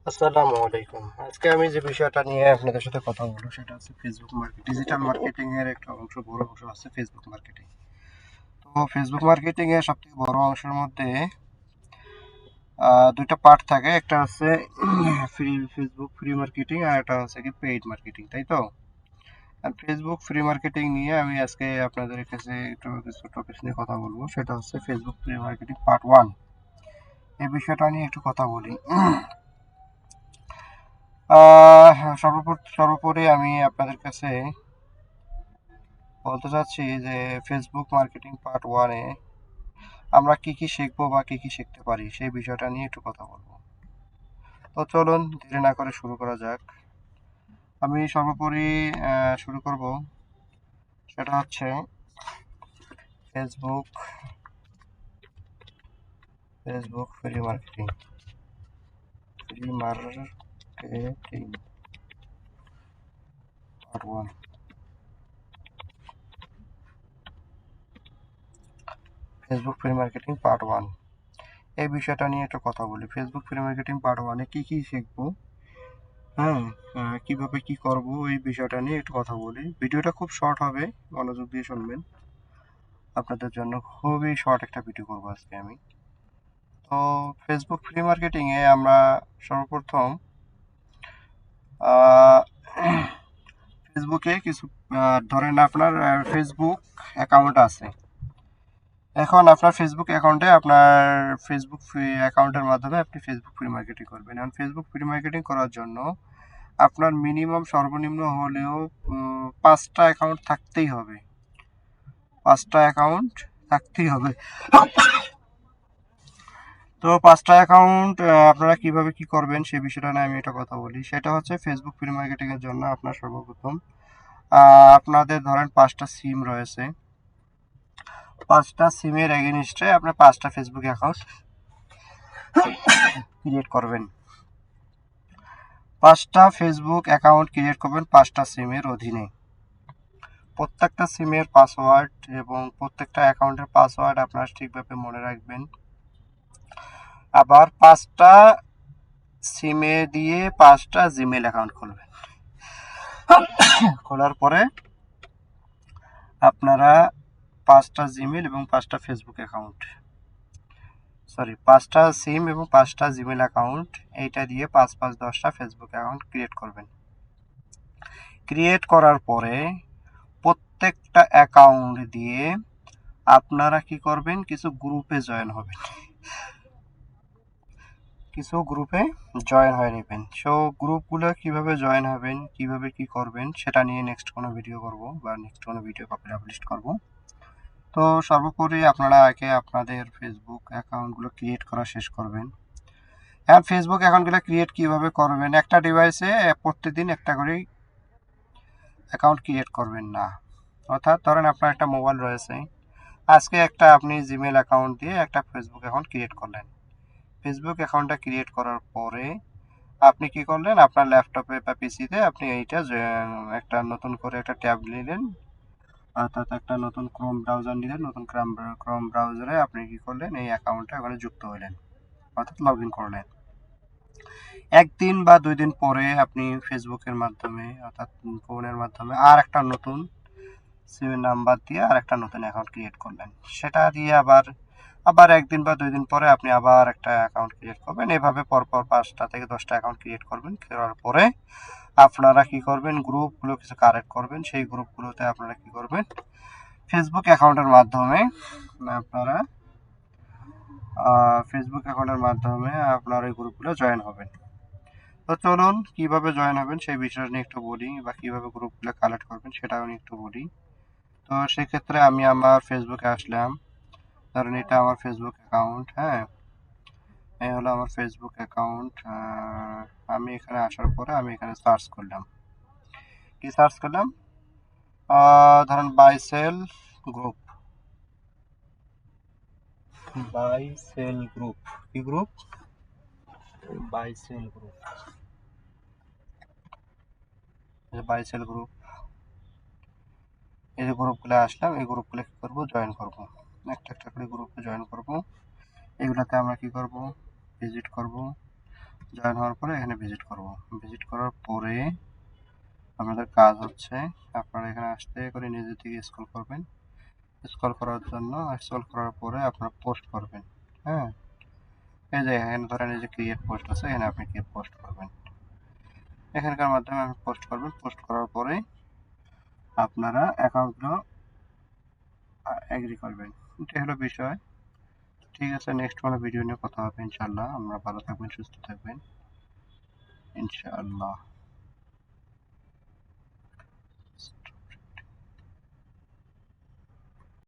আসসালামু আলাইকুম। আজকে আমি যে বিষয়টা নিয়ে আপনাদের সাথে কথা বলবো সেটা হচ্ছে ফেসবুক মার্কেট ডিজিটাল মার্কেটিং এর একটা বড় অংশ আছে ফেসবুক মার্কেটিং। তো ফেসবুক মার্কেটিং এর সবথেকে বড় অংশের মধ্যে দুইটা পার্ট থাকে। একটা হচ্ছে ফেসবুক ফ্রি মার্কেটিং আর একটা হচ্ছে কি পেইড মার্কেটিং, তাই তো? আর ফেসবুক ফ্রি মার্কেটিং নিয়ে আমি আজকে আপনাদের কাছে একটু কিছু টপিকস নিয়ে কথা বলবো। সেটা হচ্ছে ফেসবুক ফ্রি মার্কেটিং পার্ট 1। এই বিষয়টা নিয়ে একটু কথা বলি। সর্বোপরি আমি আপনাদের কাছে বলতে চাচ্ছি যে ফেসবুক মার্কেটিং পার্ট 1-এ আমরা কি কি শিখবো বা কি কি শিখতে পারি সেই বিষয়টা নিয়ে একটু কথা বলবো। তো চলুন দেরি না করে শুরু করা যাক। আমি সর্বোপরি শুরু করব, সেটা হচ্ছে Facebook Facebook free marketing part 1। Facebook free marketing part 1 এই বিষয়টা নিয়ে একটু কথা বলি। ফেসবুক ফ্রি মার্কেটিং পার্ট 1-এ কি কি শিখবো, হ্যাঁ, কিভাবে কি করব এই বিষয়টা নিয়ে একটু কথা বলি। ভিডিওটা খুব শর্ট হবে, মনোযোগ দিয়ে শুনবেন। আপনাদের জন্য খুবই শর্ট একটা ভিডিও করব আজকে আমি। তো ফেসবুক ফ্রি মার্কেটিং এ আমরা সর্বপ্রথম ফেসবুকে কিছু ধরেন আপনার ফেসবুক অ্যাকাউন্ট আছে। এখন আপনার ফেসবুক অ্যাকাউন্টে আপনার ফেসবুক ফ্রি অ্যাকাউন্টের মাধ্যমে আপনি ফেসবুক ফ্রি মার্কেটিং করবেন। এখন ফেসবুক ফ্রি মার্কেটিং করার জন্য আপনার মিনিমাম সর্বনিম্ন হলেও 5টা অ্যাকাউন্ট থাকতেই হবে। 5টা অ্যাকাউন্ট থাকতেই হবে। তো 5টা অ্যাকাউন্ট আপনারা কিভাবে কি করবেন সেই বিষয়টা নিয়ে আমি একটা কথা বলি। সেটা হচ্ছে ফেসবুক ফ্রি মার্কেটিং এর জন্য আপনার সর্বপ্রথম আপনাদের ধরেন 5টা সিম রয়েছে। 5টা সিমের এগেইনস্টে আপনি 5টা ফেসবুক অ্যাকাউন্ট ক্রিয়েট করবেন। 5টা ফেসবুক অ্যাকাউন্ট ক্রিয়েট করবেন 5টা সিমের অধীনে। প্রত্যেকটা সিমের পাসওয়ার্ড এবং প্রত্যেকটা অ্যাকাউন্টের পাসওয়ার্ড আপনারা ঠিকভাবে মনে রাখবেন। আবার 5টা সিমে দিয়ে 5টা জিমেল অ্যাকাউন্ট খুলবেন। খোলার পরে আপনারা 5টা জিমেল এবং 5টা ফেসবুক অ্যাকাউন্ট, 5টা সিম এবং 5টা জিমেল অ্যাকাউন্ট, এইটা দিয়ে 5-5-10টা ফেসবুক অ্যাকাউন্ট ক্রিয়েট করবেন। ক্রিয়েট করার পরে প্রত্যেকটা অ্যাকাউন্ট দিয়ে আপনারা কি করবেন, কিছু গ্রুপে জয়েন হবেন। কিছু গ্রুপে জয়েন হয়ে নেবেন। সো গ্রুপগুলো কিভাবে জয়েন হবেন, কিভাবে কি করবেন সেটা নিয়ে নেক্সট কোনো ভিডিও করব বা নেক্সট কোনো ভিডিও পাবলিশ করব। তো সর্বোপরি আপনারা আগে আপনাদের ফেসবুক অ্যাকাউন্টগুলো ক্রিয়েট করা শেষ করবেন। হ্যাঁ, ফেসবুক অ্যাকাউন্টগুলো ক্রিয়েট কিভাবে করবেন, একটা ডিভাইসে প্রতিদিন একটা করেই অ্যাকাউন্ট ক্রিয়েট করবেন না। অর্থাৎ ধরেন আপনার একটা মোবাইল রয়েছে, আজকে একটা আপনি জিমেল অ্যাকাউন্ট দিয়ে একটা ফেসবুক অ্যাকাউন্ট ক্রিয়েট করলেন। ফেসবুক অ্যাকাউন্টটা ক্রিয়েট করার পরে আপনি কি করলেন, আপনার ল্যাপটপে বা পিসিতে আপনি এইটা একটা নতুন করে একটা ট্যাব নিলেন, অর্থাৎ একটা নতুন ক্রোম ব্রাউজার নিলেন। নতুন ক্রোম ব্রাউজারে আপনি কি করলেন, এই অ্যাকাউন্টটা ওখানে যুক্ত হলেন, অর্থাৎ লগ ইন করলেন। 1 দিন বা 2 দিন পরে আপনি ফেসবুকের মাধ্যমে অর্থাৎ ফোনের মাধ্যমে আর একটা নতুন সিমের নাম্বার দিয়ে আর একটা নতুন অ্যাকাউন্ট ক্রিয়েট করলেন। সেটা দিয়ে আবার আবার 1 দিন বা 2 দিন পরে আপনি আবার একটা অ্যাকাউন্ট ক্রিয়েট করবেন। এভাবে পরপর 5টা থেকে 10টা অ্যাকাউন্ট ক্রিয়েট করবেন। করার পরে আপনারা কি করবেন, গ্রুপগুলো কিছু কারেক্ট করবেন। সেই গ্রুপগুলোতে আপনারা কি করবেন, ফেসবুক অ্যাকাউন্টের মাধ্যমে আপনারা আপনার ওই গ্রুপগুলো জয়েন হবেন। তো চলুন কিভাবে জয়েন হবেন সেই বিষয়টা নিয়ে একটু বলি, বা কিভাবে গ্রুপগুলো কালেক্ট করবেন সেটাও নিয়ে একটু বলি। তো সেক্ষেত্রে আমি আমার ফেসবুকে আসলাম। ধরেন এটা আমার ফেসবুক অ্যাকাউন্ট, হ্যাঁ, এই হলো আমার ফেসবুক অ্যাকাউন্ট। আমি এখানে আসার পরে আমি এখানে সার্চ করলাম। কি সার্চ করলাম, ধরেন বাইসেল গ্রুপ। বাইসেল গ্রুপ, কি গ্রুপ? বাইসেল group, বাইসেল group. এই যে গ্রুপগুলো আসলাম, এই গ্রুপগুলো কি করবো, জয়েন করবো। একটা একটা করে গ্রুপে জয়েন করবো। এগুলাতে আমরা কি করব, ভিজিট করব। জয়েন হওয়ার পরে এখানে ভিজিট করব। ভিজিট করার পরে আপনাদের কাজ হচ্ছে আপনারা এখানে আসতে করে নিজের দিকে স্ক্রল করবেন। স্ক্রল করার জন্য স্ক্রল করার পরে আপনারা পোস্ট করবেন। হ্যাঁ, এই যে এখানে ধরেন এই যে ক্রিয়েট পোস্ট আছে, এখানে আপনি ক্রিয়েট পোস্ট করবেন। এখানকার মাধ্যমে আপনি পোস্ট করবেন। পোস্ট করার পরে আপনারা অ্যাকাউন্টগুলো এগ্রি করবেন। এটাই হলো বিষয়। ঠিক আছে, নেক্সট কোনো ভিডিও নিয়ে কথা হবে ইনশাআল্লাহ। আমরা ভালো থাকবেন, সুস্থ থাকবেন ইনশাআল্লাহ।